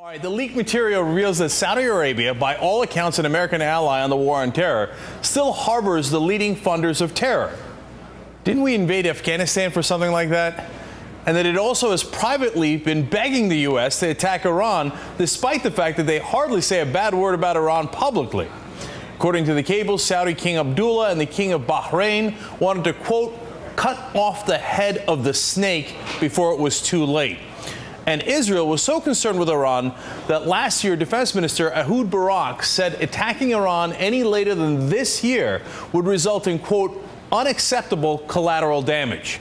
All right, the leaked material reveals that Saudi Arabia, by all accounts an American ally on the war on terror, still harbors the leading funders of terror. Didn't we invade Afghanistan for something like that? And that it also has privately been begging the U.S. to attack Iran, despite the fact that they hardly say a bad word about Iran publicly. According to the cable, Saudi King Abdullah and the King of Bahrain wanted to, quote, cut off the head of the snake before it was too late. And Israel was so concerned with Iran that last year Defense Minister Ehud Barak said attacking Iran any later than this year would result in, quote, unacceptable collateral damage.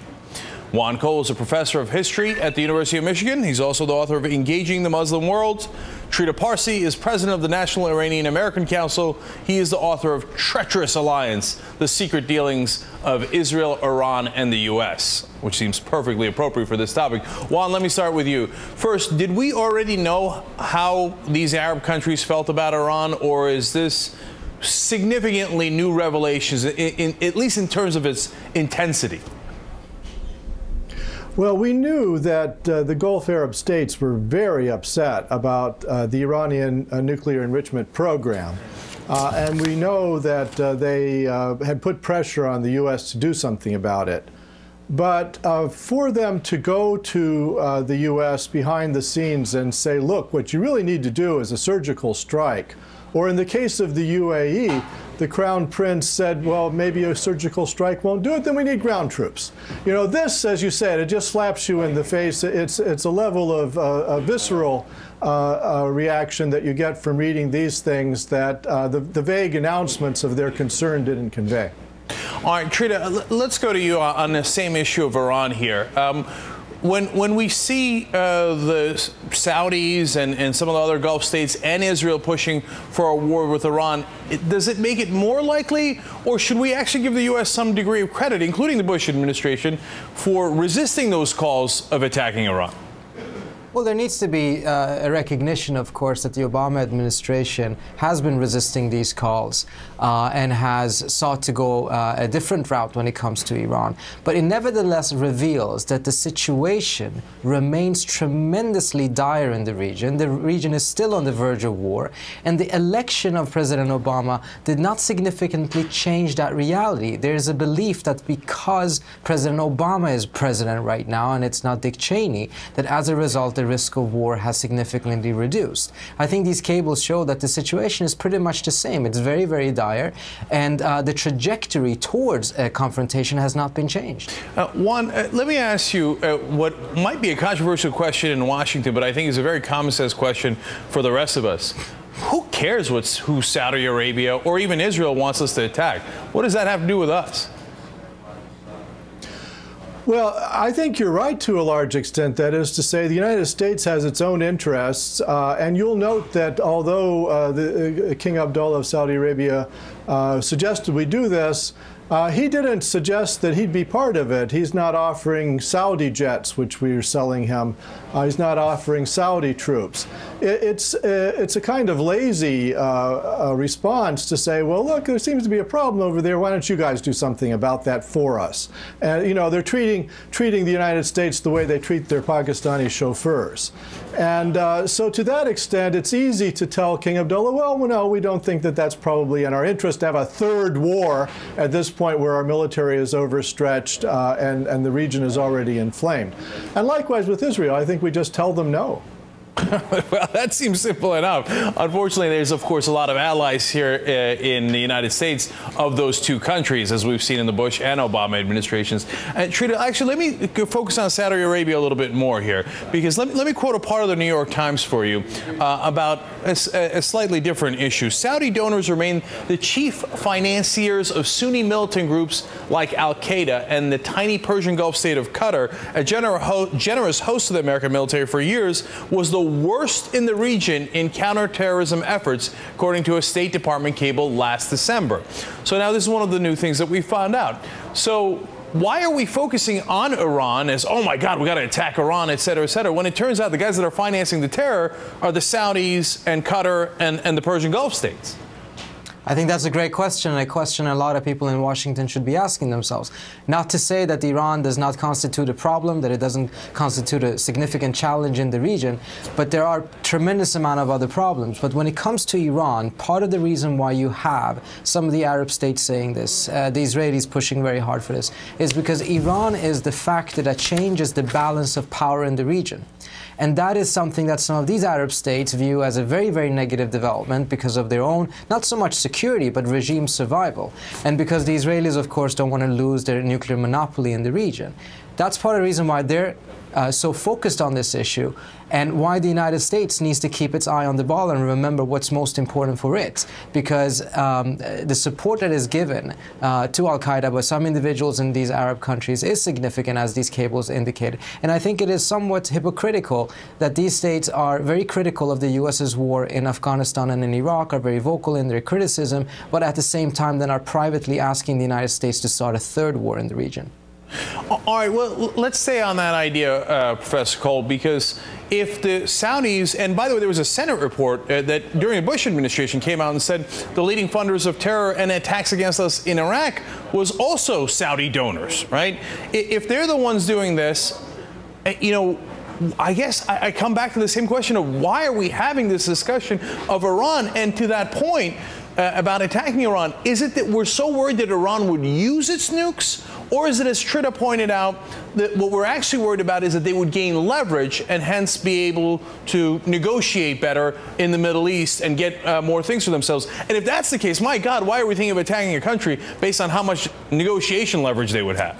Juan is a professor of history at the University of Michigan. He's also the author of Engaging the Muslim World. Trita Parsi is president of the National Iranian American Council. He is the author of Treacherous Alliance, The Secret Dealings of Israel, Iran, and the U.S., which seems perfectly appropriate for this topic. Juan, let me start with you. First, did we already know how these Arab countries felt about Iran, or is this significantly new revelations, at least in terms of its intensity? Well, we knew that the Gulf Arab states were very upset about the Iranian nuclear enrichment program. And we know that they had put pressure on the U.S. to do something about it. But for them to go to the U.S. behind the scenes and say, look, what you really need to do is a surgical strike, or in the case of the UAE, the Crown Prince said, well, maybe a surgical strike won't do it, then we need ground troops. You know, this, as you said, it just slaps you in the face. It's a level of a visceral reaction that you get from reading these things that the vague announcements of their concern didn't convey. All right, Trita, let's go to you on the same issue of Iran here. When we see the Saudis and some of the other Gulf states and Israel pushing for a war with Iran, does it make it more likely, or should we actually give the U.S. some degree of credit, including the Bush administration, for resisting those calls of attacking Iran? Well, there needs to be a recognition, of course, that the Obama administration has been resisting these calls and has sought to go a different route when it comes to Iran. But it nevertheless reveals that the situation remains tremendously dire in the region. The region is still on the verge of war, and the election of President Obama did not significantly change that reality. There is a belief that because President Obama is president right now and it's not Dick Cheney, that as a result, the risk of war has significantly reduced. I think these cables show that the situation is pretty much the same. It's very, very dire, and the trajectory towards a confrontation has not been changed. Juan, let me ask you what might be a controversial question in Washington, but I think is a very common sense question for the rest of us. Who cares who Saudi Arabia or even Israel wants us to attack? What does that have to do with us? Well, I think you're right to a large extent. That is to say, the United States has its own interests, and you'll note that although the King Abdullah of Saudi Arabia suggested we do this, he didn't suggest that he'd be part of it. He's not offering Saudi jets, which we are selling him. He's not offering Saudi troops. It's a kind of lazy response to say, well, look, there seems to be a problem over there. Why don't you guys do something about that for us? And, you know, they're treating the United States the way they treat their Pakistani chauffeurs. And so to that extent, it's easy to tell King Abdullah, well, no, we don't think that that's probably in our interest to have a third war at this point where our military is overstretched and the region is already inflamed. And likewise with Israel, I think we just tell them no. Well, that seems simple enough. Unfortunately, there's, of course, a lot of allies here in the United States of those two countries, as we've seen in the Bush and Obama administrations. Trita, actually, let me focus on Saudi Arabia a little bit more here, because let me quote a part of the New York Times for you about a slightly different issue. Saudi donors remain the chief financiers of Sunni militant groups like al-Qaeda, and the tiny Persian Gulf state of Qatar, a generous host of the American military for years, was the worst in the region in counterterrorism efforts, according to a State Department cable last December. So now this is one of the new things that we found out. So why are we focusing on Iran as, oh my God, we got to attack Iran, et cetera, when it turns out the guys that are financing the terror are the Saudis and Qatar and the Persian Gulf states? I think that's a great question, and a question a lot of people in Washington should be asking themselves. Not to say that Iran does not constitute a problem, that it doesn't constitute a significant challenge in the region, but there are tremendous amount of other problems. But when it comes to Iran, part of the reason why you have some of the Arab states saying this, the Israelis pushing very hard for this, is because Iran is the factor that changes the balance of power in the region. And that is something that some of these Arab states view as a very, very negative development because of their own, not so much security, but regime survival. And because the Israelis, of course, don't want to lose their nuclear monopoly in the region. That's part of the reason why they're so focused on this issue, and why the United States needs to keep its eye on the ball and remember what's most important for it. Because the support that is given to al-Qaeda by some individuals in these Arab countries is significant, as these cables indicate. And I think it is somewhat hypocritical that these states are very critical of the U.S.'s war in Afghanistan and in Iraq, are very vocal in their criticism, but at the same time then are privately asking the United States to start a third war in the region. All right, well, let's stay on that idea, Professor Cole, because if the Saudis, and by the way, there was a Senate report that during the Bush administration came out and said the leading funders of terror and attacks against us in Iraq was also Saudi donors, right? If they're the ones doing this, you know, I guess I come back to the same question of why are we having this discussion of Iran? And to that point about attacking Iran, is it that we're so worried that Iran would use its nukes? Or is it, as Trita pointed out, that what we're actually worried about is that they would gain leverage and hence be able to negotiate better in the Middle East and get more things for themselves? And if that's the case, my God, why are we thinking of attacking a country based on how much negotiation leverage they would have?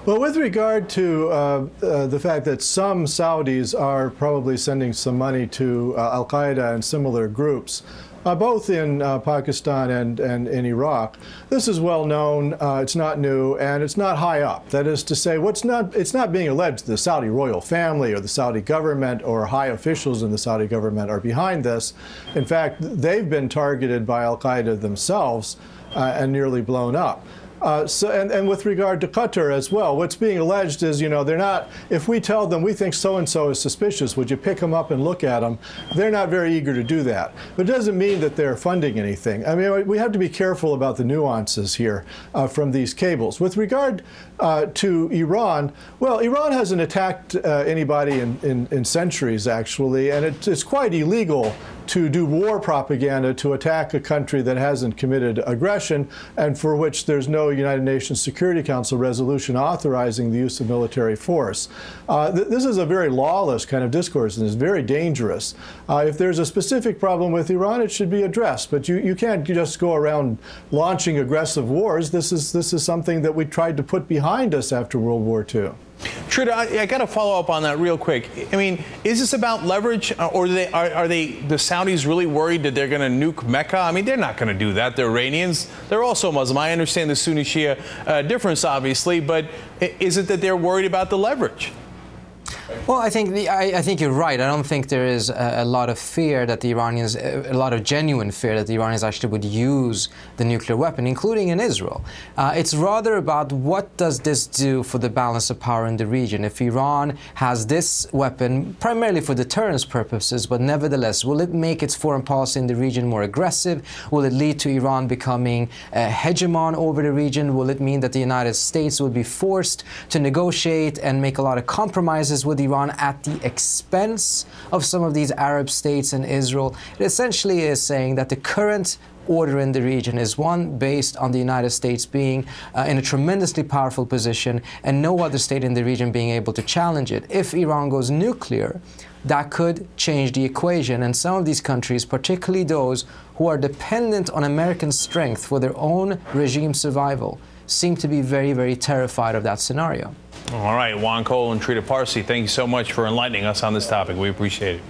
Well, with regard to the fact that some Saudis are probably sending some money to al-Qaeda and similar groups, both in Pakistan and in Iraq, this is well known, it's not new, and it's not high up. That is to say, it's not being alleged the Saudi royal family or the Saudi government or high officials in the Saudi government are behind this. In fact, they've been targeted by al-Qaeda themselves and nearly blown up. And with regard to Qatar as well, what's being alleged is, you know, they're not, if we tell them we think so-and-so is suspicious, would you pick them up and look at them? They're not very eager to do that. But it doesn't mean that they're funding anything. I mean, we have to be careful about the nuances here from these cables. With regard to Iran, well, Iran hasn't attacked anybody in centuries, actually, and it's quite illegal to do war propaganda to attack a country that hasn't committed aggression and for which there's no United Nations Security Council resolution authorizing the use of military force. This is a very lawless kind of discourse and is very dangerous. If there's a specific problem with Iran, it should be addressed, but you can't just go around launching aggressive wars. This is something that we tried to put behind us after World War II. Trita, I got to follow up on that real quick. I mean, is this about leverage, or are the Saudis really worried that they're going to nuke Mecca? I mean, they're not going to do that. They're Iranians. They're also Muslim. I understand the Sunni-Shia difference, obviously, but is it that they're worried about the leverage? Well, I think you're right. I don't think there is a lot of fear that the Iranians, a lot of genuine fear that the Iranians actually would use the nuclear weapon, including in Israel. It's rather about what does this do for the balance of power in the region. If Iran has this weapon, primarily for deterrence purposes, but nevertheless, will it make its foreign policy in the region more aggressive? Will it lead to Iran becoming a hegemon over the region? Will it mean that the United States will be forced to negotiate and make a lot of compromises with Iran at the expense of some of these Arab states and Israel? It essentially is saying that the current order in the region is one based on the United States being in a tremendously powerful position and no other state in the region being able to challenge it. If Iran goes nuclear, that could change the equation, and some of these countries, particularly those who are dependent on American strength for their own regime survival, seem to be very, very terrified of that scenario. All right, Juan Cole and Trita Parsi, thank you so much for enlightening us on this topic. We appreciate it.